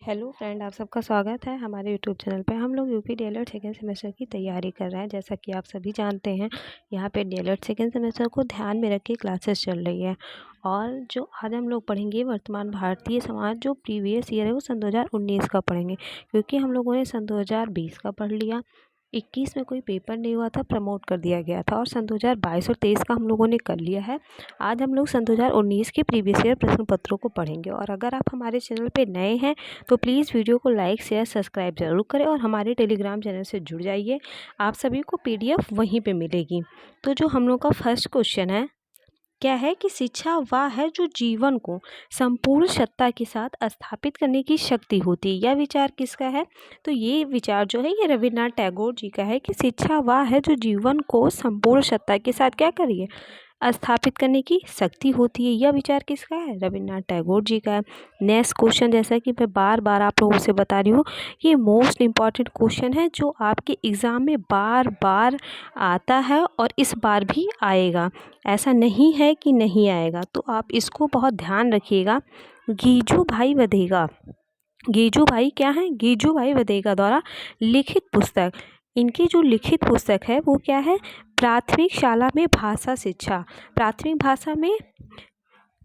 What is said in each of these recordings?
Hello friend, आप सबका स्वागत है हमारे यूट्यूब चैनल पे। हम लोग यूपी डीएलएड सेकेंड सेमेस्टर की तैयारी कर रहे हैं। जैसा कि आप सभी जानते हैं, यहाँ पे डीएलएड सेकेंड सेमेस्टर को ध्यान में रख के क्लासेस चल रही है। और जो आज हम लोग पढ़ेंगे वर्तमान भारतीय समाज, जो प्रीवियस ईयर है वो सन 2019 का पढ़ेंगे, क्योंकि हम लोगों ने सन 2020 का पढ़ लिया। 21 में कोई पेपर नहीं हुआ था, प्रमोट कर दिया गया था, और सन 2022 और 23 का हम लोगों ने कर लिया है। आज हम लोग सन 2019 के प्रीवियस ईयर प्रश्न पत्रों को पढ़ेंगे। और अगर आप हमारे चैनल पे नए हैं तो प्लीज़ वीडियो को लाइक शेयर सब्सक्राइब ज़रूर करें और हमारे टेलीग्राम चैनल से जुड़ जाइए। आप सभी को पीडीएफ वहीं पे मिलेगी। तो जो हम लोग का फर्स्ट क्वेश्चन है, क्या है कि शिक्षा वह है जो जीवन को संपूर्ण सत्ता के साथ स्थापित करने की शक्ति होती है। यह विचार किसका है? तो ये विचार जो है ये रविन्द्रनाथ टैगोर जी का है कि शिक्षा वह है जो जीवन को संपूर्ण सत्ता के साथ क्या करिए, स्थापित करने की शक्ति होती है। यह विचार किसका है? रविन्द्रनाथ टैगोर जी का है। नेक्स्ट क्वेश्चन, जैसा कि मैं बार बार आप लोगों से बता रही हूँ, ये मोस्ट इम्पॉर्टेंट क्वेश्चन है जो आपके एग्ज़ाम में बार बार आता है और इस बार भी आएगा। ऐसा नहीं है कि नहीं आएगा, तो आप इसको बहुत ध्यान रखिएगा। गीजू भाई वधेगा, गीजू भाई क्या है? गीजू भाई वधेगा द्वारा लिखित पुस्तक, इनकी जो लिखित पुस्तक है वो क्या है? प्राथमिक शाला में भाषा शिक्षा, प्राथमिक भाषा में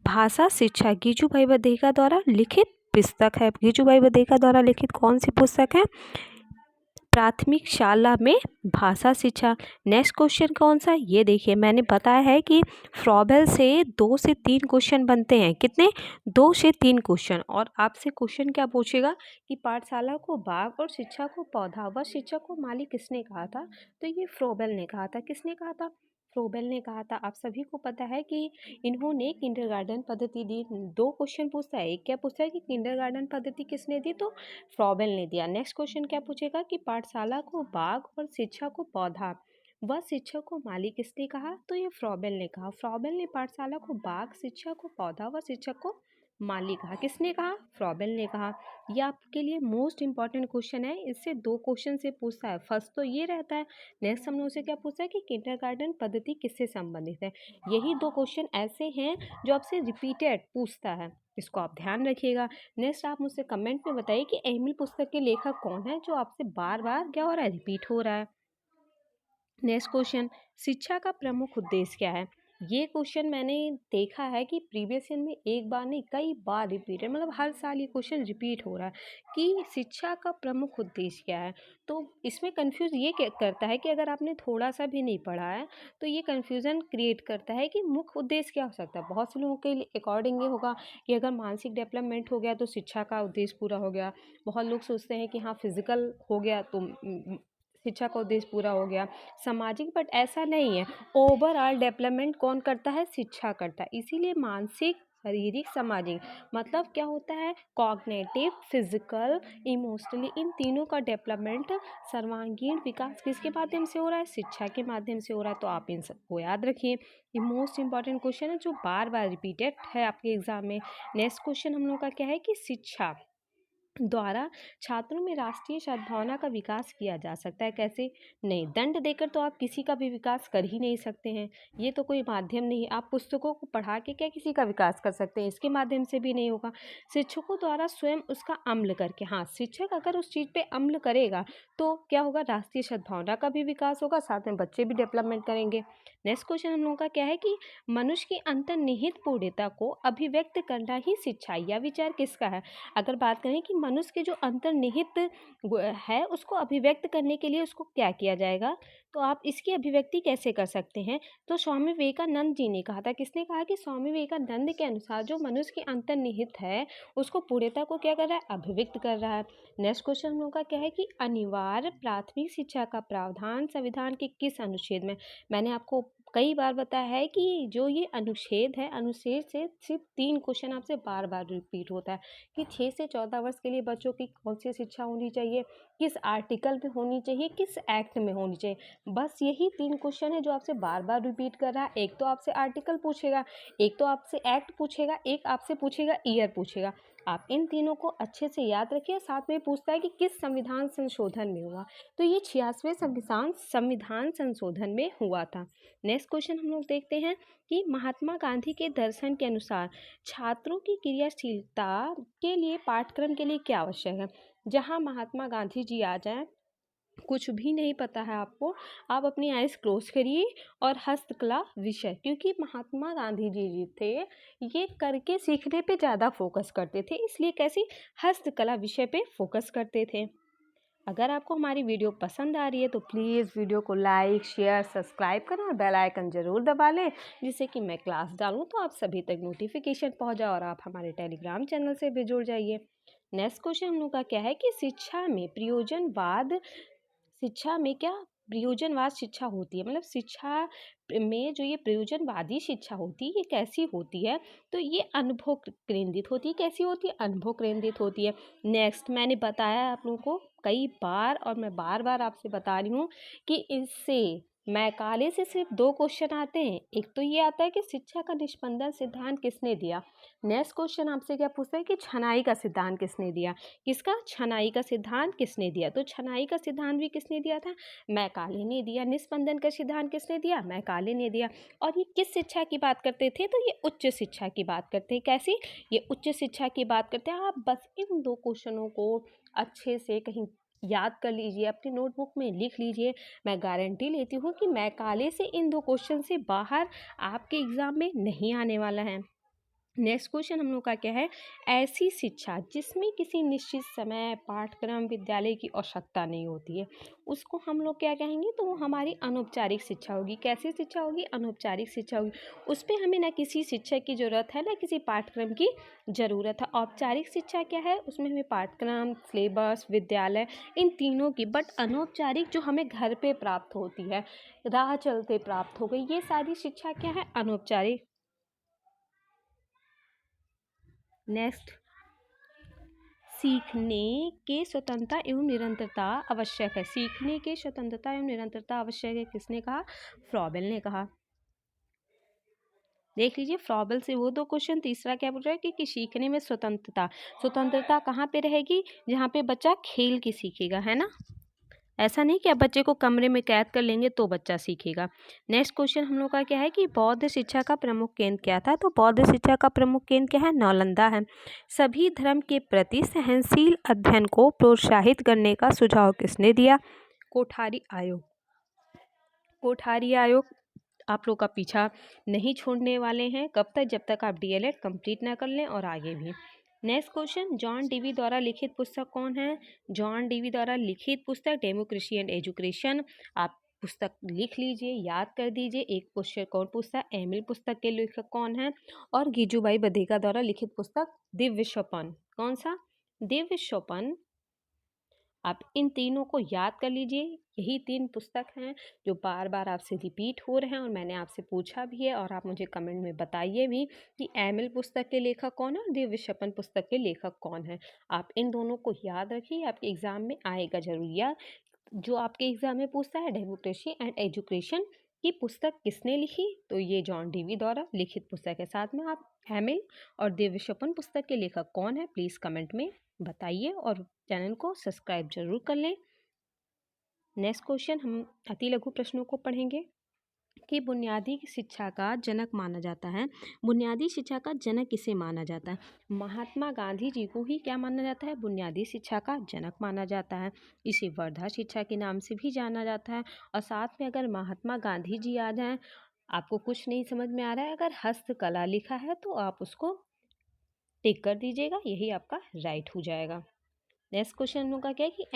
भाषा शिक्षा गीजू भाई वधेगा द्वारा लिखित पुस्तक है। गीजू भाई वधेगा द्वारा लिखित कौन सी पुस्तक है? प्राथमिक शाला में भाषा शिक्षा। नेक्स्ट क्वेश्चन कौन सा? ये देखिए, मैंने बताया है कि फ्रॉबेल से 2 से 3 क्वेश्चन बनते हैं। कितने? 2 से 3 क्वेश्चन। और आपसे क्वेश्चन क्या पूछेगा कि पाठशाला को बाग और शिक्षा को पौधा व शिक्षा को माली किसने कहा था? तो ये फ्रॉबेल ने कहा था। किसने कहा था? फ्रॉबेल ने कहा था। आप सभी को पता है कि इन्होंने किंडरगार्टन पद्धति दी। 2 क्वेश्चन पूछता है। एक क्या पूछता है कि किंडरगार्टन पद्धति किसने दी? तो फ्रॉबेल ने दिया। नेक्स्ट क्वेश्चन क्या पूछेगा कि पाठशाला को बाग और शिक्षा को पौधा व शिक्षा को माली किसने कहा? तो ये फ्रॉबेल ने कहा। फ्रॉबेल ने पाठशाला को बाग, शिक्षा को पौधा व शिक्षा को माली कहा। किसने कहा? फ्रॉबेल ने कहा। ये आपके लिए मोस्ट इंपॉर्टेंट क्वेश्चन है। इससे 2 क्वेश्चन से पूछता है। फर्स्ट तो ये रहता है। नेक्स्ट हम लोग से क्या पूछता है कि किंडरगार्टन पद्धति किससे संबंधित है। यही 2 क्वेश्चन ऐसे हैं जो आपसे रिपीटेड पूछता है। इसको आप ध्यान रखिएगा। नेक्स्ट आप मुझसे कमेंट में बताइए कि एमिल पुस्तक के लेखक कौन है, जो आपसे बार बार क्या हो रहा है? रिपीट हो रहा है। नेक्स्ट क्वेश्चन, शिक्षा का प्रमुख उद्देश्य क्या है? ये क्वेश्चन मैंने देखा है कि प्रीवियस ईयर में एक बार नहीं कई बार रिपीट है, मतलब हर साल ये क्वेश्चन रिपीट हो रहा है कि शिक्षा का प्रमुख उद्देश्य क्या है। तो इसमें कंफ्यूज ये करता है कि अगर आपने थोड़ा सा भी नहीं पढ़ा है तो ये कंफ्यूजन क्रिएट करता है कि मुख्य उद्देश्य क्या हो सकता है। बहुत से लोगों के अकॉर्डिंग ये होगा कि अगर मानसिक डेवलपमेंट हो गया तो शिक्षा का उद्देश्य पूरा हो गया। बहुत लोग सोचते हैं कि हाँ फिजिकल हो गया तो शिक्षा का उद्देश्य पूरा हो गया, सामाजिक। बट ऐसा नहीं है। ओवरऑल डेवलपमेंट कौन करता है? शिक्षा करता है। इसीलिए मानसिक, शारीरिक, सामाजिक मतलब क्या होता है? कॉग्निटिव, फिजिकल, इमोशनली, इन तीनों का डेवलपमेंट, सर्वांगीण विकास किसके माध्यम से हो रहा है? शिक्षा के माध्यम से हो रहा है। तो आप इन सबको याद रखिए। ये मोस्ट इंपॉर्टेंट क्वेश्चन है जो बार बार रिपीटेड है आपके एग्जाम में। नेक्स्ट क्वेश्चन हम लोग का क्या है कि शिक्षा द्वारा छात्रों में राष्ट्रीय सद्भावना का विकास किया जा सकता है। कैसे? नहीं, दंड देकर तो आप किसी का भी विकास कर ही नहीं सकते हैं। ये तो कोई माध्यम नहीं है। आप पुस्तकों को पढ़ा के क्या किसी का विकास कर सकते हैं? इसके माध्यम से भी नहीं होगा। शिक्षकों द्वारा स्वयं उसका अमल करके, हाँ, शिक्षक अगर उस चीज़ पे अमल करेगा तो क्या होगा? राष्ट्रीय सद्भावना का भी विकास होगा, साथ में बच्चे भी डेवलपमेंट करेंगे। नेक्स्ट क्वेश्चन हम लोगों का क्या है कि मनुष्य की अंतर्निहित पूर्णता को अभिव्यक्त करना ही शिक्षा। यह विचार किसका है? अगर बात करें कि मनुष्य के जो अंतर्निहित है उसको अभिव्यक्त करने के लिए उसको क्या किया जाएगा, तो आप इसकी अभिव्यक्ति कैसे कर सकते हैं? तो स्वामी विवेकानंद जी ने कहा था। किसने कहा? कि स्वामी विवेकानंद के अनुसार जो मनुष्य की अंतर्निहित है उसको पूर्णता को क्या कर रहा है? अभिव्यक्त कर रहा है। नेक्स्ट क्वेश्चन हम लोग का क्या है कि अनिवार्य प्राथमिक शिक्षा का प्रावधान संविधान के किस अनुच्छेद में? मैंने आपको कई बार बताया है कि जो ये अनुच्छेद है, अनुच्छेद से सिर्फ 3 क्वेश्चन आपसे बार बार रिपीट होता है कि 6 से 14 वर्ष के लिए बच्चों की कौन सी शिक्षा होनी चाहिए, किस आर्टिकल में होनी चाहिए, किस एक्ट में होनी चाहिए। बस यही 3 क्वेश्चन है जो आपसे बार बार रिपीट कर रहा है। एक तो आपसे आर्टिकल पूछेगा, एक तो आपसे एक्ट पूछेगा, एक आपसे पूछेगा ईयर पूछेगा। आप इन तीनों को अच्छे से याद रखिए। साथ में पूछता है कि किस संविधान संशोधन में हुआ, तो ये 86वें संविधान संशोधन में हुआ था। नेक्स्ट क्वेश्चन हम लोग देखते हैं कि महात्मा गांधी के दर्शन के अनुसार छात्रों की क्रियाशीलता के लिए पाठ्यक्रम के लिए क्या आवश्यक है। जहाँ महात्मा गांधी जी आ जाएं, कुछ भी नहीं पता है आपको, आप अपनी आइज़ क्लोज करिए और हस्तकला विषय, क्योंकि महात्मा गांधी जी थे ये करके सीखने पे ज़्यादा फोकस करते थे, इसलिए कैसी हस्तकला विषय पे फोकस करते थे। अगर आपको हमारी वीडियो पसंद आ रही है तो प्लीज़ वीडियो को लाइक शेयर सब्सक्राइब करें और बेल आइकन ज़रूर दबा लें, जिससे कि मैं क्लास डालूँ तो आप सभी तक नोटिफिकेशन पहुंच जाए और आप हमारे टेलीग्राम चैनल से भी जुड़ जाइए। नेक्स्ट क्वेश्चन हम लोग का क्या है कि शिक्षा में क्या प्रयोजनवाद शिक्षा होती है, मतलब शिक्षा में जो ये प्रयोजनवादी शिक्षा होती है ये कैसी होती है, तो ये अनुभव केंद्रित होती है। कैसी होती है? अनुभव केंद्रित होती है। नेक्स्ट, मैंने बताया आप लोगों को कई बार और मैं बार बार आपसे बता रही हूँ कि इससे मैकाले से सिर्फ 2 क्वेश्चन आते हैं। एक तो ये आता है कि शिक्षा का निष्पंदन सिद्धांत किसने दिया। नेक्स्ट क्वेश्चन आपसे क्या पूछता है कि छनाई का सिद्धांत किसने दिया। किसका? छनाई का सिद्धांत किसने दिया। तो छनाई का सिद्धांत भी किसने दिया था? मैकाले ने दिया। निस्पंदन का सिद्धांत किसने दिया? मैकाले ने दिया। और ये किस शिक्षा की बात करते थे? तो ये उच्च शिक्षा की बात करते हैं। कैसी? ये उच्च शिक्षा की बात करते हैं। आप बस इन 2 क्वेश्चनों को अच्छे से कहीं याद कर लीजिए, अपनी नोटबुक में लिख लीजिए। मैं गारंटी लेती हूँ कि मैकाले से इन 2 क्वेश्चन से बाहर आपके एग्जाम में नहीं आने वाला है। नेक्स्ट क्वेश्चन हम लोग का क्या है? ऐसी शिक्षा जिसमें किसी निश्चित समय पाठ्यक्रम विद्यालय की आवश्यकता नहीं होती है, उसको हम लोग क्या कहेंगे? तो वो हमारी अनौपचारिक शिक्षा होगी। कैसी शिक्षा होगी? अनौपचारिक शिक्षा होगी। उस पर हमें ना किसी शिक्षक की ज़रूरत है ना किसी पाठ्यक्रम की ज़रूरत है। औपचारिक शिक्षा क्या है? उसमें हमें पाठ्यक्रम सिलेबस विद्यालय इन तीनों की, बट अनौपचारिक जो हमें घर पे प्राप्त होती है, राह चलते प्राप्त हो गई, ये सारी शिक्षा क्या है? अनौपचारिक। नेक्स्ट, सीखने के स्वतंत्रता एवं निरंतरता आवश्यक है। सीखने के स्वतंत्रता एवं निरंतरता आवश्यक है, किसने कहा? फ्रॉबेल ने कहा। देख लीजिए, फ्रॉबेल से वो 2 क्वेश्चन। तीसरा क्या बोल रहा है कि सीखने में स्वतंत्रता कहाँ पे रहेगी? जहाँ पे बच्चा खेल के सीखेगा, है ना। ऐसा नहीं कि आप बच्चे को कमरे में कैद कर लेंगे तो बच्चा सीखेगा। नेक्स्ट क्वेश्चन हम लोग का क्या है कि बौद्ध शिक्षा का प्रमुख केंद्र क्या था। तो बौद्ध शिक्षा का प्रमुख केंद्र क्या है? नालंदा है। सभी धर्म के प्रति सहनशील अध्ययन को प्रोत्साहित करने का सुझाव किसने दिया? कोठारी आयोग। कोठारी आयोग आप लोग का पीछा नहीं छोड़ने वाले हैं। कब तक? जब तक आप डीएलएड कंप्लीट ना कर लें और आगे भी। नेक्स्ट क्वेश्चन, जॉन डीवी द्वारा लिखित पुस्तक कौन है? जॉन डीवी द्वारा लिखित पुस्तक डेमोक्रेसी एंड एजुकेशन। आप पुस्तक लिख लीजिए, याद कर दीजिए। एक क्वेश्चन कौन पूछता है? एमिल पुस्तक के लेखक कौन है? और गिजुबाई बधिका द्वारा लिखित पुस्तक दिव्य स्वप्न। कौन सा? दिव्य स्वप्न। आप इन तीनों को याद कर लीजिए। यही 3 पुस्तक हैं जो बार बार आपसे रिपीट हो रहे हैं और मैंने आपसे पूछा भी है और आप मुझे कमेंट में बताइए भी कि एमिल पुस्तक के लेखक कौन है और दिव्य स्वप्न पुस्तक के लेखक कौन है। आप इन दोनों को याद रखिए, आपके एग्जाम में आएगा जरूर। या जो आपके एग्जाम में पूछता है डेमोक्रेसी एंड एजुकेशन की पुस्तक किसने लिखी, तो ये जॉन डीवी द्वारा लिखित पुस्तक है। साथ में आप एमिल और दिव्य स्वप्न पुस्तक के लेखक कौन है प्लीज़ कमेंट में बताइए और चैनल को सब्सक्राइब जरूर कर लें। नेक्स्ट क्वेश्चन हम अति लघु प्रश्नों को पढ़ेंगे कि बुनियादी शिक्षा का जनक माना जाता है। बुनियादी शिक्षा का जनक किसे माना जाता है? महात्मा गांधी जी को ही क्या माना जाता है? बुनियादी शिक्षा का जनक माना जाता है। इसे वर्धा शिक्षा के नाम से भी जाना जाता है। और साथ में अगर महात्मा गांधी जी आ जाएं, आपको कुछ नहीं समझ में आ रहा है, अगर हस्तकला लिखा है तो आप उसको टिक कर दीजिएगा, यही आपका राइट हो जाएगा। नेक्स्ट क्वेश्चन होगा क्या कि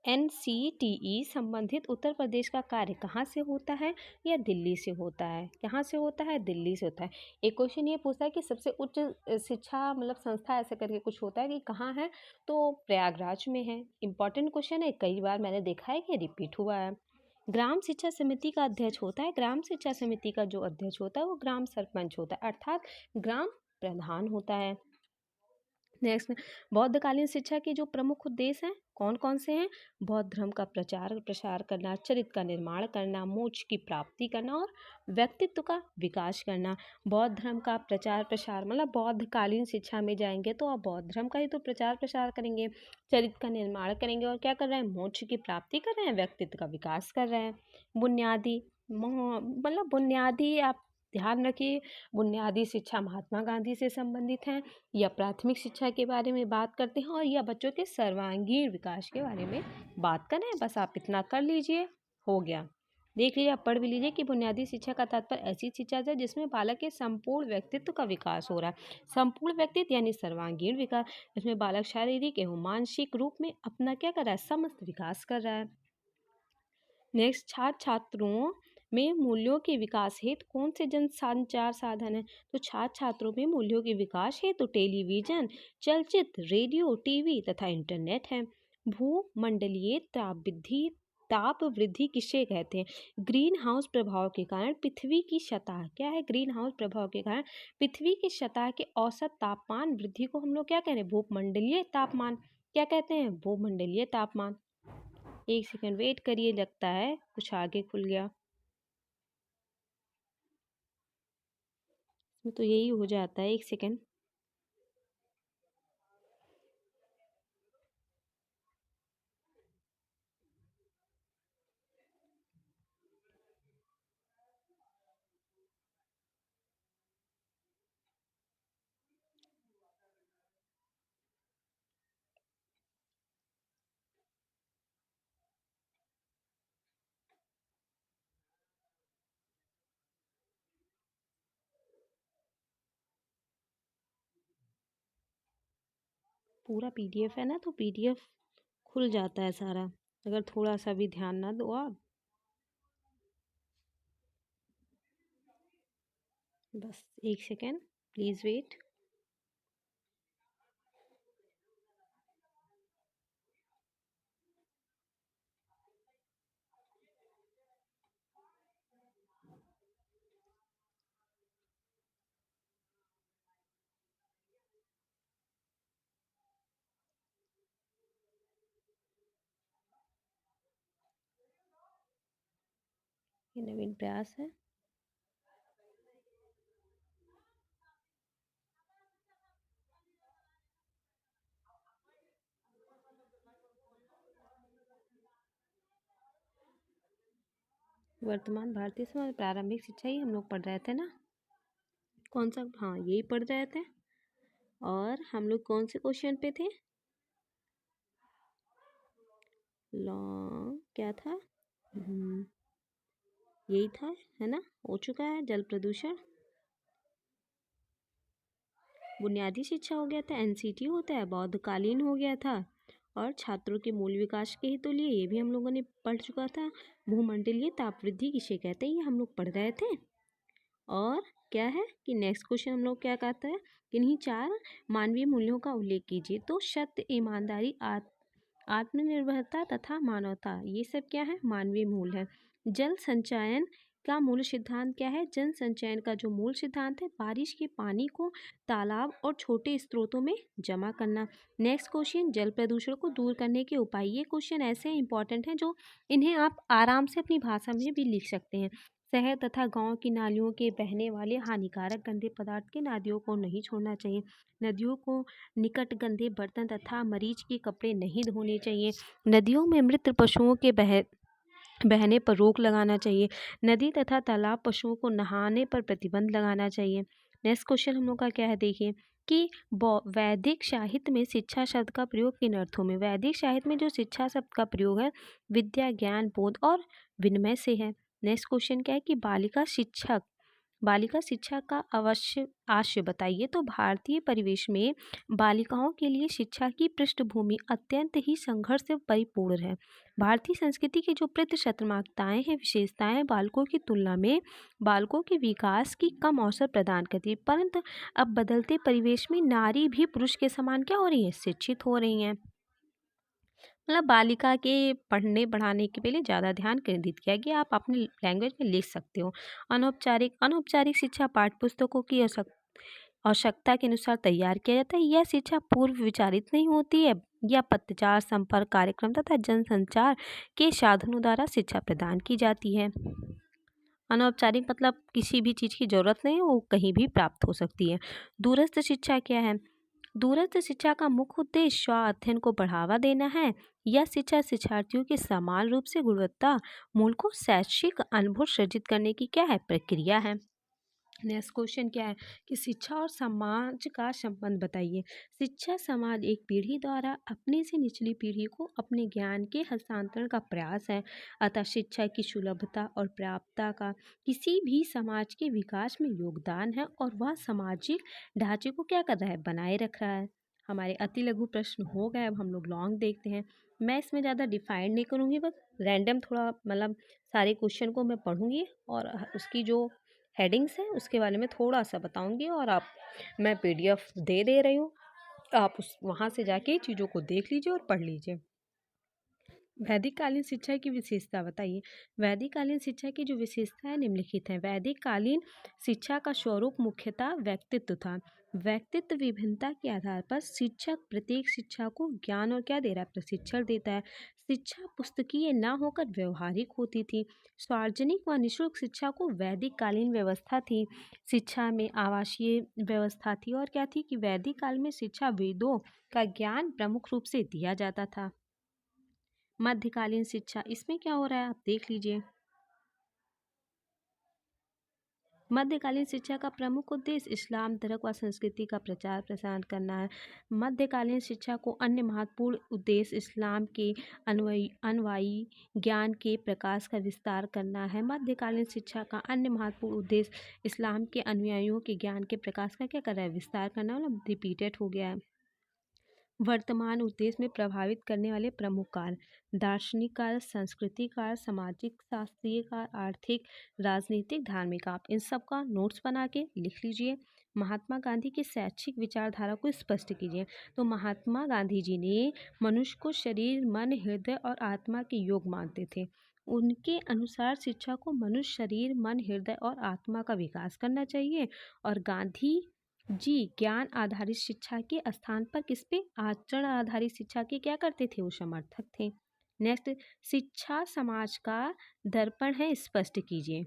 एनसीटीई संबंधित उत्तर प्रदेश का कार्य कहाँ से होता है या दिल्ली से होता है? कहाँ से होता है? दिल्ली से होता है। एक क्वेश्चन ये पूछता है कि सबसे उच्च शिक्षा मतलब संस्था ऐसे करके कुछ होता है कि कहाँ है, तो प्रयागराज में है। इंपॉर्टेंट क्वेश्चन है, कई बार मैंने देखा है कि रिपीट हुआ है। ग्राम शिक्षा समिति का अध्यक्ष होता है, ग्राम शिक्षा समिति का जो अध्यक्ष होता है वो ग्राम सरपंच होता है, अर्थात ग्राम प्रधान होता है। नेक्स्ट, बौद्धकालीन शिक्षा के जो प्रमुख उद्देश्य हैं कौन कौन से हैं? बौद्ध धर्म का प्रचार प्रसार करना, चरित्र का निर्माण करना, मोक्ष की प्राप्ति करना और व्यक्तित्व का विकास करना। बौद्ध धर्म का प्रचार प्रसार मतलब बौद्धकालीन शिक्षा में जाएंगे तो आप बौद्ध धर्म का ही तो प्रचार प्रसार करेंगे, चरित्र का निर्माण करेंगे और क्या कर रहे हैं? मोक्ष की प्राप्ति कर रहे हैं, व्यक्तित्व का विकास कर रहे हैं। बुनियादी मतलब बुनियादी आप ध्यान रखिए, बुनियादी शिक्षा महात्मा गांधी से संबंधित है, या प्राथमिक शिक्षा के बारे में बात करते हैं, और या बच्चों के सर्वांगीण विकास के बारे में बात करें। बस आप इतना कर लीजिए, हो गया। देख लीजिए, आप पढ़ भी लीजिए कि बुनियादी शिक्षा का तात्पर्य ऐसी शिक्षा है जिसमें बालक के संपूर्ण व्यक्तित्व का विकास हो रहा है। संपूर्ण व्यक्तित्व यानी सर्वांगीण विकास, इसमें बालक शारीरिक एवं मानसिक रूप में अपना क्या कर रहा है? समस्त विकास कर रहा है। नेक्स्ट, छात्र छात्रों में मूल्यों के विकास हेतु कौन से जन संचार साधन है? तो छात्र छात्रों में मूल्यों के विकास हेतु टेलीविजन, चलचित्र, रेडियो, टीवी तथा इंटरनेट है। भूमंडलीय ताप वृद्धि किसे कहते हैं? ग्रीन हाउस प्रभाव के कारण पृथ्वी की सतह, क्या है? ग्रीन हाउस प्रभाव के कारण पृथ्वी की सतह के औसत तापमान वृद्धि को हम लोग क्या कह रहे हैं? भूमंडलीय तापमान। क्या कहते हैं? भूमंडलीय तापमान। एक सेकंड वेट करिए, लगता है कुछ आगे खुल गया। इसमें तो यही हो जाता है, एक सेकंड। पूरा पीडीएफ है ना, तो पीडीएफ खुल जाता है सारा, अगर थोड़ा सा भी ध्यान ना दो आप। बस एक सेकेंड, प्लीज़ वेट। ये नवीन प्रयास है। वर्तमान भारतीय समाज प्रारंभिक शिक्षा ही हम लोग पढ़ रहे थे ना, कौन सा? हाँ, यही पढ़ रहे थे। और हम लोग कौन से क्वेश्चन पे थे? लॉ क्या था? यही था, है ना? हो चुका है। जल प्रदूषण, बुनियादी शिक्षा हो गया था, एनसीटी होता है, बौद्धकालीन हो गया था, और छात्रों के मूल विकास के हितों लिए ये भी हम लोगों ने पढ़ चुका था। भूमंडलीय तापवृद्धि किसे कहते हैं, ये हम लोग पढ़ रहे थे। और क्या है कि नेक्स्ट क्वेश्चन हम लोग क्या कहता है, किन्हीं चार मानवीय मूल्यों का उल्लेख कीजिए। तो सत्य, ईमानदारी, आत्मनिर्भरता तथा मानवता, ये सब क्या है? मानवीय मूल है। जल संचयन का मूल सिद्धांत क्या है? जल संचयन का जो मूल सिद्धांत है, बारिश के पानी को तालाब और छोटे स्रोतों में जमा करना। नेक्स्ट क्वेश्चन, जल प्रदूषण को दूर करने के उपाय। ये क्वेश्चन ऐसे इंपॉर्टेंट हैं जो इन्हें आप आराम से अपनी भाषा में भी लिख सकते हैं। शहर तथा गांव की नालियों के बहने वाले हानिकारक गंदे पदार्थ के नदियों को नहीं छोड़ना चाहिए। नदियों को निकट गंदे बर्तन तथा मरीज के कपड़े नहीं धोने चाहिए। नदियों में मृत पशुओं के बहने पर रोक लगाना चाहिए। नदी तथा तालाब पशुओं को नहाने पर प्रतिबंध लगाना चाहिए। नेक्स्ट क्वेश्चन हम लोग का क्या है, देखिए कि वैदिक साहित्य में शिक्षा शब्द का प्रयोग किन अर्थों में? वैदिक साहित्य में जो शिक्षा शब्द का प्रयोग है, विद्या, ज्ञान, बोध और विनिमय से है। नेक्स्ट क्वेश्चन क्या है कि बालिका शिक्षा का अवश्य आश्य बताइए। तो भारतीय परिवेश में बालिकाओं के लिए शिक्षा की पृष्ठभूमि अत्यंत ही संघर्ष से परिपूर्ण है। भारतीय संस्कृति की जो प्रतिशतमाकताएं हैं, विशेषताएं बालकों की तुलना में बालकों के विकास की कम अवसर प्रदान करती है। परंतु अब बदलते परिवेश में नारी भी पुरुष के समान क्या हो रही है? शिक्षित हो रही हैं। मतलब बालिका के पढ़ने बढ़ाने के लिए ज़्यादा ध्यान केंद्रित किया गया। आप अपने लैंग्वेज में लिख सकते हो। अनौपचारिक शिक्षा पाठ्य पुस्तकों की आवश्यकता के अनुसार तैयार किया जाता है। यह शिक्षा पूर्व विचारित नहीं होती है। यह पत्राचार, संपर्क कार्यक्रम तथा जनसंचार के साधनों द्वारा शिक्षा प्रदान की जाती है। अनौपचारिक मतलब किसी भी चीज़ की ज़रूरत नहीं है, वो कहीं भी प्राप्त हो सकती है। दूरस्थ शिक्षा क्या है? दूरस्थ शिक्षा का मुख्य उद्देश्य स्व अध्ययन को बढ़ावा देना है। यह शिक्षा शिक्षार्थियों के समान रूप से गुणवत्ता मूल को शैक्षिक अनुभव सृजित करने की क्या है, प्रक्रिया है। नेक्स्ट क्वेश्चन क्या है कि शिक्षा और समाज का संबंध बताइए। शिक्षा समाज एक पीढ़ी द्वारा अपने से निचली पीढ़ी को अपने ज्ञान के हस्तांतरण का प्रयास है। अतः शिक्षा की सुलभता और प्राप्यता का किसी भी समाज के विकास में योगदान है और वह सामाजिक ढांचे को क्या कर रहा है, बनाए रख रहा है। हमारे अति लघु प्रश्न हो गए। अब हम लोग लॉन्ग देखते हैं। मैं इसमें ज़्यादा डिफाइंड नहीं करूँगी, बस रैंडम थोड़ा मतलब सारे क्वेश्चन को मैं पढ़ूंगी और उसकी जो हेडिंग्स हैं उसके बारे में थोड़ा सा बताऊंगी। और आप, मैं पीडीएफ दे रही हूँ, आप उस वहाँ से जाके चीज़ों को देख लीजिए और पढ़ लीजिए। वैदिक कालीन शिक्षा की विशेषता बताइए। वैदिक कालीन शिक्षा की जो विशेषताएं निम्नलिखित हैं। वैदिक कालीन शिक्षा का स्वरूप मुख्यतः व्यक्तित्व था। व्यक्तित्व विभिन्नता के आधार पर शिक्षक प्रत्येक शिक्षा को ज्ञान और क्या दे रहा है, प्रशिक्षण देता है। शिक्षा पुस्तकीय न होकर व्यवहारिक होती थी। सार्वजनिक व निःशुल्क शिक्षा को वैदिक कालीन व्यवस्था थी। शिक्षा में आवासीय व्यवस्था थी और क्या थी कि वैदिक काल में शिक्षा वेदों का ज्ञान प्रमुख रूप से दिया जाता था। मध्यकालीन शिक्षा, इसमें क्या हो रहा है आप देख लीजिए। मध्यकालीन शिक्षा का प्रमुख उद्देश्य इस्लाम धर्म व संस्कृति का प्रचार प्रसार करना है। मध्यकालीन शिक्षा को अन्य महत्वपूर्ण उद्देश्य इस्लाम के अनुयायी ज्ञान के प्रकाश का विस्तार करना है। मध्यकालीन शिक्षा का अन्य महत्वपूर्ण उद्देश्य इस्लाम के अनुयायियों के ज्ञान के प्रकाश का क्या कर रहा है, विस्तार करना। मतलब रिपीटेड हो गया है। वर्तमान उद्देश्य में प्रभावित करने वाले प्रमुख कार्य, दार्शनिक कार्य, सांस्कृतिक कार्य, सामाजिक शास्त्रीय कार्य, आर्थिक, राजनीतिक, धार्मिक। आप इन सब का नोट्स बना के लिख लीजिए। महात्मा गांधी की शैक्षिक विचारधारा को स्पष्ट कीजिए। तो महात्मा गांधी जी ने मनुष्य को शरीर, मन, हृदय और आत्मा के योग मानते थे। उनके अनुसार शिक्षा को मनुष्य शरीर, मन, हृदय और आत्मा का विकास करना चाहिए। और गांधी जी ज्ञान आधारित शिक्षा के स्थान पर किस पे, आचरण आधारित शिक्षा के क्या करते थे, वो समर्थक थे। नेक्स्ट, शिक्षा समाज का दर्पण है, स्पष्ट कीजिए।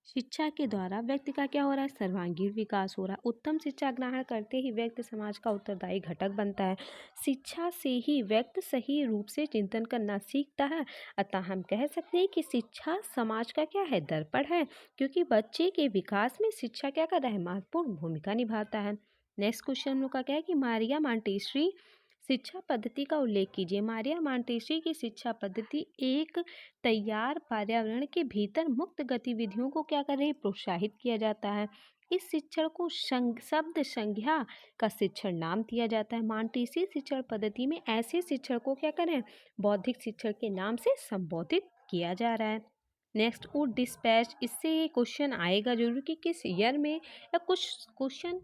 शिक्षा के द्वारा व्यक्ति का क्या हो रहा है, सर्वांगीण विकास हो रहा है। उत्तम शिक्षा ग्रहण करते ही व्यक्ति समाज का उत्तरदायी घटक बनता है। शिक्षा से ही व्यक्ति सही रूप से चिंतन करना सीखता है। अतः हम कह सकते हैं कि शिक्षा समाज का क्या है, दर्पण है, क्योंकि बच्चे के विकास में शिक्षा क्या कर रहा है, महत्वपूर्ण भूमिका निभाता है। नेक्स्ट क्वेश्चन हम लोग का क्या है कि मारिया मांटेसरी शिक्षा पद्धति का उल्लेख कीजिए। मारिया मांटेसरी की शिक्षा पद्धति एक तैयार पर्यावरण के भीतर मुक्त गतिविधियों को क्या कर रही है, प्रोत्साहित किया जाता है। इस शिक्षण को शब्द संज्ञा का शिक्षण नाम दिया जाता है। मांटेसरी शिक्षण पद्धति में ऐसे शिक्षण को क्या करें, बौद्धिक शिक्षण के नाम से संबोधित किया जा रहा है। नेक्स्ट, वुड डिस्पैच, इससे ये क्वेश्चन आएगा जरूर कि किस ईयर में, या कुछ क्वेश्चन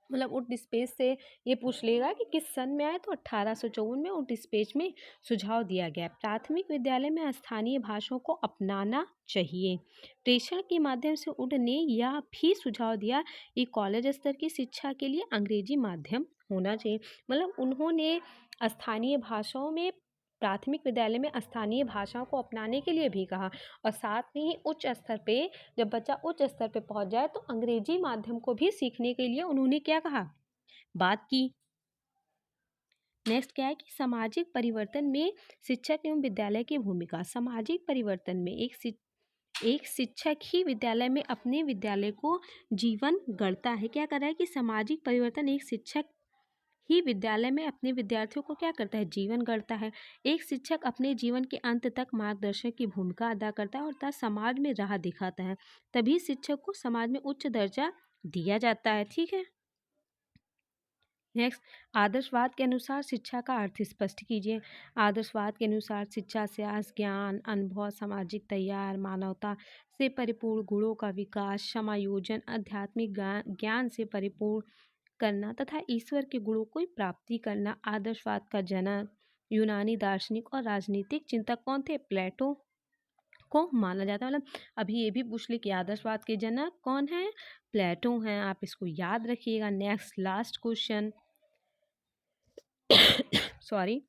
मतलब उड डिस्पेच से ये पूछ लेगा कि किस सन में आए। तो 1854 में उड डिस्पेच में सुझाव दिया गया, प्राथमिक विद्यालय में स्थानीय भाषाओं को अपनाना चाहिए। प्रेषण के माध्यम से उड ने यह भी सुझाव दिया कि कॉलेज स्तर की शिक्षा के लिए अंग्रेजी माध्यम होना चाहिए। मतलब उन्होंने स्थानीय भाषाओं में, प्राथमिक विद्यालय में स्थानीय भाषाओं को अपनाने के लिए भी कहा। और साथ में ही उच्च स्तर पे, जब बच्चा उच्च स्तर पे पहुंच जाए तो अंग्रेजी माध्यम को भी सीखने के लिए उन्होंने क्या कहा, बात की। नेक्स्ट क्या है कि सामाजिक परिवर्तन में शिक्षक एवं विद्यालय की भूमिका। सामाजिक परिवर्तन में एक शिक्षक ही विद्यालय में अपने विद्यालय को जीवन गढ़ता है। क्या कर रहा है कि सामाजिक परिवर्तन, एक शिक्षक ही विद्यालय में अपने विद्यार्थियों को क्या करता है, जीवन गढ़ता है। एक शिक्षक अपने जीवन के अंत तक मार्गदर्शक की भूमिका अदा करता है और तथा समाज में राह दिखाता है। तभी शिक्षक को समाज में उच्च दर्जा दिया जाता है। ठीक है। नेक्स्ट, आदर्शवाद के अनुसार शिक्षा का अर्थ स्पष्ट कीजिए। आदर्शवाद के अनुसार शिक्षा से ज्ञान, अनुभव, सामाजिक तैयार, मानवता से परिपूर्ण गुणों का विकास, समायोजन, आध्यात्मिक ज्ञान से परिपूर्ण करना तथा ईश्वर के गुणों को प्राप्ति करना। आदर्शवाद का जनक यूनानी दार्शनिक और राजनीतिक चिंतक कौन थे, प्लेटो। को माना जाता है। मतलब अभी ये भी पूछ ले कि आदर्शवाद के जनक कौन है? प्लेटो हैं। आप इसको याद रखिएगा। Next last question sorry.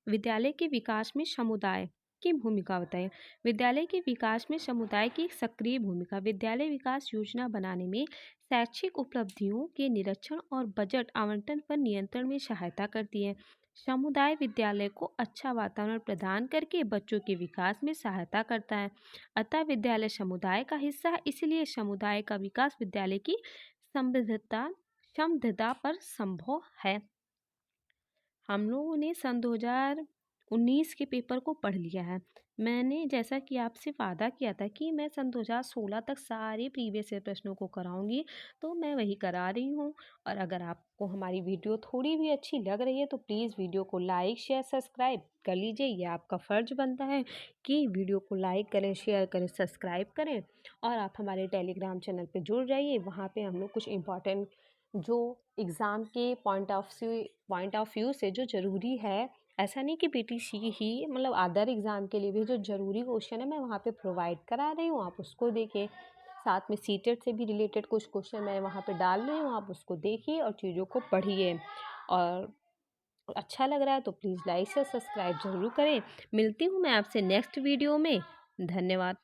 विद्यालय के विकास में समुदाय की भूमिका बताएं। विद्यालय के विकास में समुदाय की एक सक्रिय भूमिका। विद्यालय विकास योजना बनाने में शैक्षिक उपलब्धियों के निरीक्षण और बजट आवंटन पर नियंत्रण में सहायता करती है। समुदाय विद्यालय को अच्छा वातावरण प्रदान करके बच्चों के विकास में सहायता करता है। अतः विद्यालय समुदाय का हिस्सा है, इसलिए समुदाय का विकास विद्यालय की समृद्धता पर संभव है। हम लोगों ने सन 2019 के पेपर को पढ़ लिया है। मैंने जैसा कि आपसे वादा किया था कि मैं सन 2016 तक सारे प्रीवियस ईयर प्रश्नों को कराऊंगी, तो मैं वही करा रही हूँ। और अगर आपको हमारी वीडियो थोड़ी भी अच्छी लग रही है तो प्लीज़ वीडियो को लाइक शेयर सब्सक्राइब कर लीजिए। ये आपका फ़र्ज बनता है कि वीडियो को लाइक करें, शेयर करें, सब्सक्राइब करें। और आप हमारे टेलीग्राम चैनल पर जुड़ जाइए। वहाँ पर हम लोग कुछ इंपॉर्टेंट जो एग्ज़ाम के पॉइंट ऑफ व्यू से जो ज़रूरी है, ऐसा नहीं कि पीटीसी ही, मतलब अदर एग्ज़ाम के लिए भी जो ज़रूरी क्वेश्चन है मैं वहाँ पे प्रोवाइड करा रही हूँ, आप उसको देखिए। साथ में सीटेट से भी रिलेटेड कुछ क्वेश्चन मैं वहाँ पे डाल रही हूँ, आप उसको देखिए और चीज़ों को पढ़िए। और अच्छा लग रहा है तो प्लीज़ लाइक से सब्सक्राइब ज़रूर करें। मिलती हूँ मैं आपसे नेक्स्ट वीडियो में। धन्यवाद।